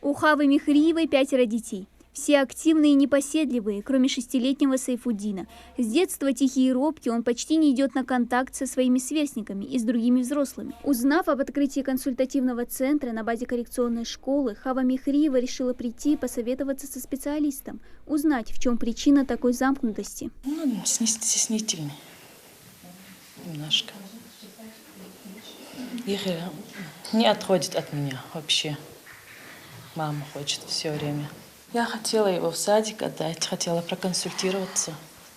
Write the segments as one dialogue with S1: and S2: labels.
S1: У Хавы Михриевой 5 детей. Все активные и непоседливые, кроме 6-летнего Сайфуддина. С детства тихий и робкий, он почти не идет на контакт со своими сверстниками и с другими взрослыми. Узнав об открытии консультативного центра на базе коррекционной школы, Хава Михриева решила прийти и посоветоваться со специалистом, узнать, в чем причина такой замкнутости.
S2: Стеснительный немножко. Их не отходит от меня вообще. Мама хочет все время. Я хотела его в садик отдать, хотела проконсультироваться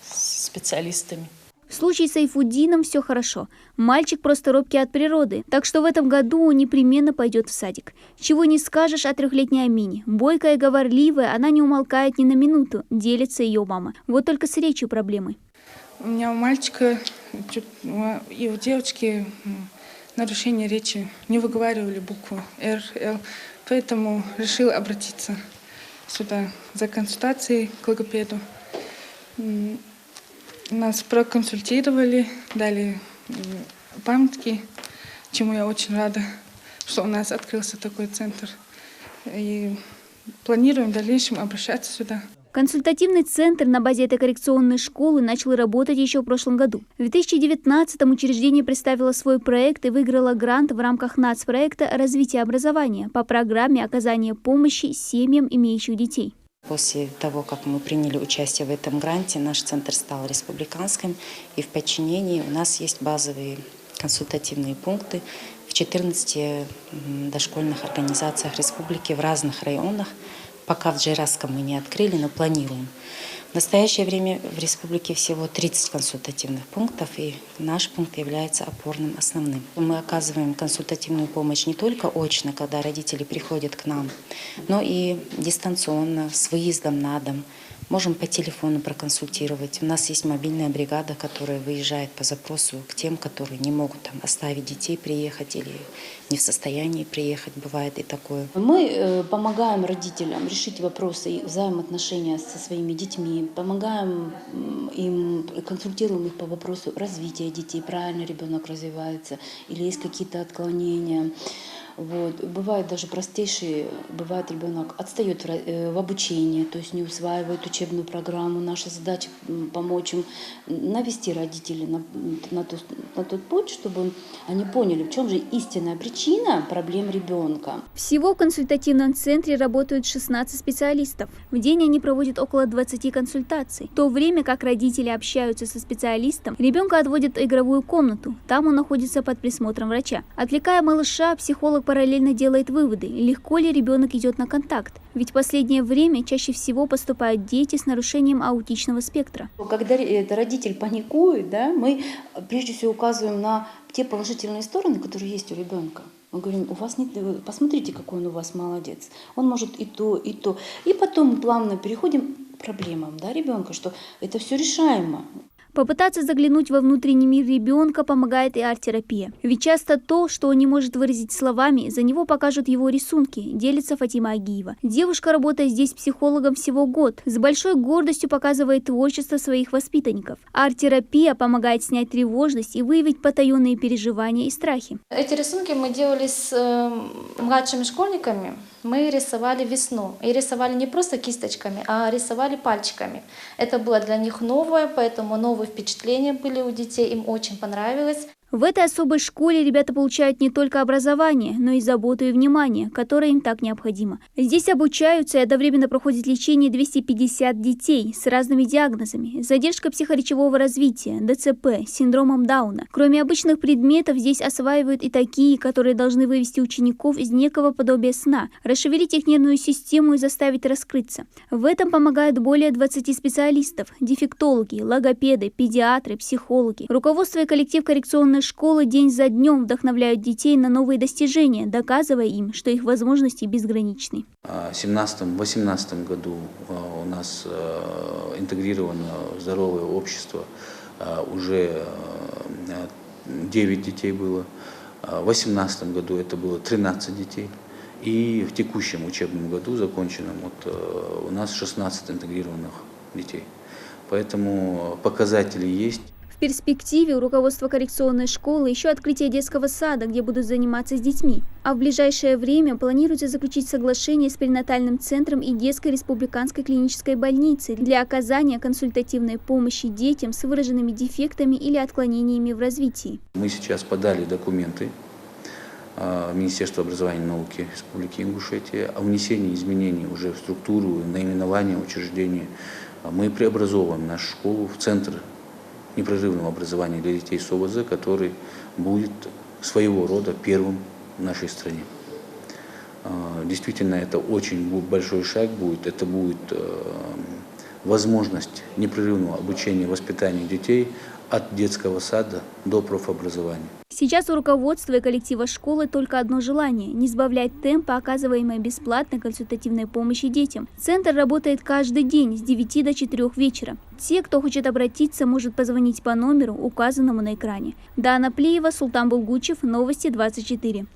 S2: с специалистами.
S1: В случае с Сайфуддином все хорошо. Мальчик просто робкий от природы, так что в этом году он непременно пойдет в садик. Чего не скажешь о 3-летней Амине. Бойкая и говорливая, она не умолкает ни на минуту, делится ее мама. Вот только с речью проблемы.
S3: У меня у мальчика и у девочки нарушение речи. Не выговаривали букву «Р», «Л». Поэтому решил обратиться сюда за консультацией к логопеду. Нас проконсультировали, дали памятки, чему я очень рада, что у нас открылся такой центр. И планируем в дальнейшем обращаться сюда.
S1: Консультативный центр на базе этой коррекционной школы начал работать еще в прошлом году. В 2019-м учреждение представило свой проект и выиграло грант в рамках нацпроекта «Развитие образования» по программе оказания помощи семьям, имеющих детей.
S4: После того, как мы приняли участие в этом гранте, наш центр стал республиканским, и в подчинении у нас есть базовые консультативные пункты в 14 дошкольных организациях республики в разных районах. Пока в Джейрасском мы не открыли, но планируем. В настоящее время в республике всего 30 консультативных пунктов, и наш пункт является опорным, основным. Мы оказываем консультативную помощь не только очно, когда родители приходят к нам, но и дистанционно, с выездом на дом. Можем по телефону проконсультировать. У нас есть мобильная бригада, которая выезжает по запросу к тем, которые не могут там оставить детей, приехать или не в состоянии приехать. Бывает и такое.
S5: Мы помогаем родителям решить вопросы взаимоотношения со своими детьми, помогаем им, консультируем их по вопросу развития детей, правильно ребенок развивается или есть какие-то отклонения. Вот. Бывает даже простейшие, бывает ребенок отстает в обучении, то есть не усваивает учебную программу. Наша задача помочь им навести родителей на тот путь, чтобы они поняли, в чем же истинная причина проблем ребенка.
S1: Всего в консультативном центре работают 16 специалистов. В день они проводят около 20 консультаций. В то время как родители общаются со специалистом, ребенка отводят в игровую комнату. Там он находится под присмотром врача. Отвлекая малыша, психолог параллельно делает выводы, легко ли ребенок идет на контакт. Ведь в последнее время чаще всего поступают дети с нарушением аутичного спектра.
S5: Когда родитель паникует, да, мы прежде всего указываем на те положительные стороны, которые есть у ребенка. Мы говорим, у вас нет, посмотрите, какой он у вас молодец. Он может и то, и то. И потом мы плавно переходим к проблемам, да, ребенка, что это все решаемо.
S1: Попытаться заглянуть во внутренний мир ребенка помогает и арт-терапия. Ведь часто то, что он не может выразить словами, за него покажут его рисунки, делится Фатима Агиева. Девушка работает здесь психологом всего год. С большой гордостью показывает творчество своих воспитанников. Арт-терапия помогает снять тревожность и выявить потаенные переживания и страхи.
S6: Эти рисунки мы делали с младшими школьниками. Мы рисовали весну. И рисовали не просто кисточками, а рисовали пальчиками. Это было для них новое, поэтому новые впечатления были у детей, им очень понравилось.
S1: В этой особой школе ребята получают не только образование, но и заботу и внимание, которое им так необходимо. Здесь обучаются и одновременно проходит лечение 250 детей с разными диагнозами, задержка психоречевого развития, ДЦП, синдромом Дауна. Кроме обычных предметов, здесь осваивают и такие, которые должны вывести учеников из некого подобия сна, расшевелить их нервную систему и заставить раскрыться. В этом помогают более 20 специалистов, дефектологи, логопеды, педиатры, психологи. Руководство и коллектив коррекционной школы день за днем вдохновляют детей на новые достижения, доказывая им, что их возможности безграничны.
S7: В 2017-2018 году у нас интегрировано в здоровое общество, уже 9 детей было. В 2018 году это было 13 детей. И в текущем учебном году, законченном, у нас 16 интегрированных детей. Поэтому показатели есть.
S1: В перспективе у руководства коррекционной школы еще открытие детского сада, где будут заниматься с детьми. А в ближайшее время планируется заключить соглашение с перинатальным центром и детской республиканской клинической больницей для оказания консультативной помощи детям с выраженными дефектами или отклонениями в развитии.
S7: Мы сейчас подали документы в Министерство образования и науки Республики Ингушетия о внесении изменений уже в структуру и наименование учреждения. Мы преобразовываем нашу школу в центр непрерывного образования для детей с ОВЗ, который будет своего рода первым в нашей стране. Действительно, это очень большой шаг будет. Это будет возможность непрерывного обучения и воспитания детей от детского сада до профобразования.
S1: Сейчас у руководства и коллектива школы только одно желание – не сбавлять темпа оказываемой бесплатной консультативной помощи детям. Центр работает каждый день с 9 до 4 вечера. Те, кто хочет обратиться, может позвонить по номеру, указанному на экране. Дана Плиева, Султан Булгучев, Новости 24.